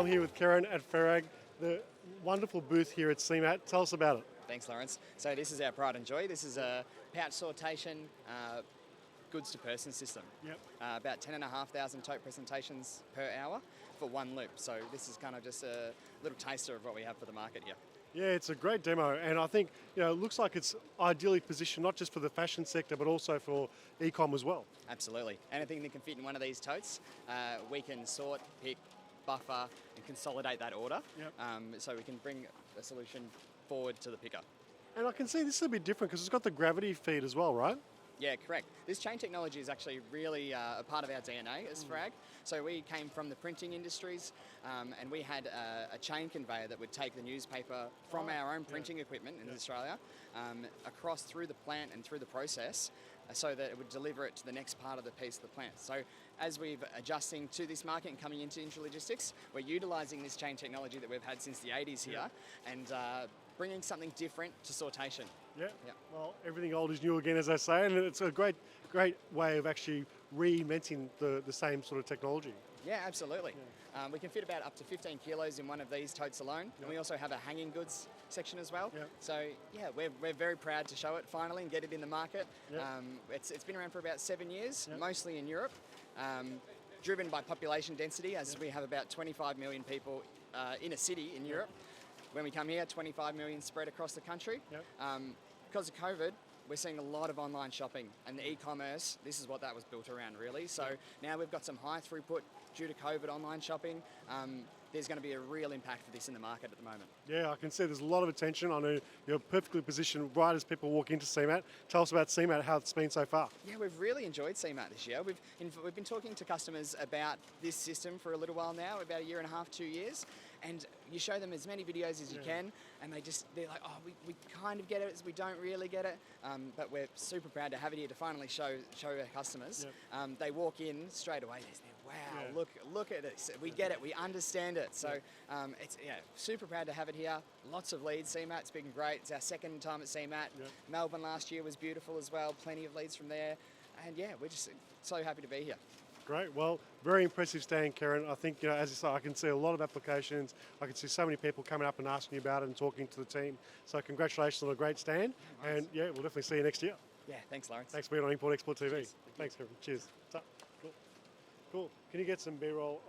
I'm here with Kieran at Farag, the wonderful booth here at CEMAT. Tell us about it. Thanks, Lawrence. So this is our pride and joy. This is a pouch sortation goods-to-person system. Yep. About 10,500 tote presentations per hour for one loop. So this is kind of just a little taster of what we have for the market here. Yeah, it's a great demo, and I think it looks like it's ideally positioned not just for the fashion sector, but also for e-com as well. Absolutely. Anything that can fit in one of these totes, we can sort, pick, buffer, and consolidate that order. Yep. So we can bring a solution forward to the picker. And I can see this is a bit different because it's got the gravity feed as well, right? Yeah, correct. This chain technology is actually really a part of our DNA as Frag. So we came from the printing industries and we had a chain conveyor that would take the newspaper from our own printing equipment in Australia across through the plant and through the process so that it would deliver it to the next part of the piece of the plant. So as we're adjusting to this market and coming into intralogistics, we're utilising this chain technology that we've had since the 80s here and bringing something different to sortation. Yeah. Well, everything old is new again, as I say, and it's a great way of actually reinventing the same sort of technology. Yeah, absolutely. Yeah. We can fit about up to 15 kilos in one of these totes alone, and we also have a hanging goods section as well. So yeah, we're very proud to show it finally and get it in the market. It's been around for about 7 years, mostly in Europe, driven by population density, as we have about 25 million people in a city in Europe. When we come here, 25 million spread across the country. Because of COVID, we're seeing a lot of online shopping and the e-commerce, this is what that was built around really. So now we've got some high throughput due to COVID online shopping. There's going to be a real impact for this in the market at the moment. Yeah, I can see there's a lot of attention. I know you're perfectly positioned right as people walk into CEMAT. Tell us about CEMAT, how it's been so far. Yeah, we've really enjoyed CEMAT this year. We've been talking to customers about this system for a little while now, about a year and a half, 2 years. And you show them as many videos as you can, and they're like, oh, we kind of get it, we don't really get it. But we're super proud to have it here to finally show our customers. They walk in straight away, wow, look at this. We get it, we understand it. So it's super proud to have it here. Lots of leads. CEMAT's been great. It's our second time at CEMAT. Melbourne last year was beautiful as well. Plenty of leads from there. And yeah, we're just so happy to be here. Great. Well, very impressive stand, Kieran. I think, as you say, I can see a lot of applications. I can see so many people coming up and asking you about it and talking to the team. So congratulations on a great stand. And yeah, we'll definitely see you next year. Yeah, thanks, Lawrence. Thanks for being on Import Export TV. Cheers. Thanks, Kieran. Cheers. Cool. Can you get some B-roll?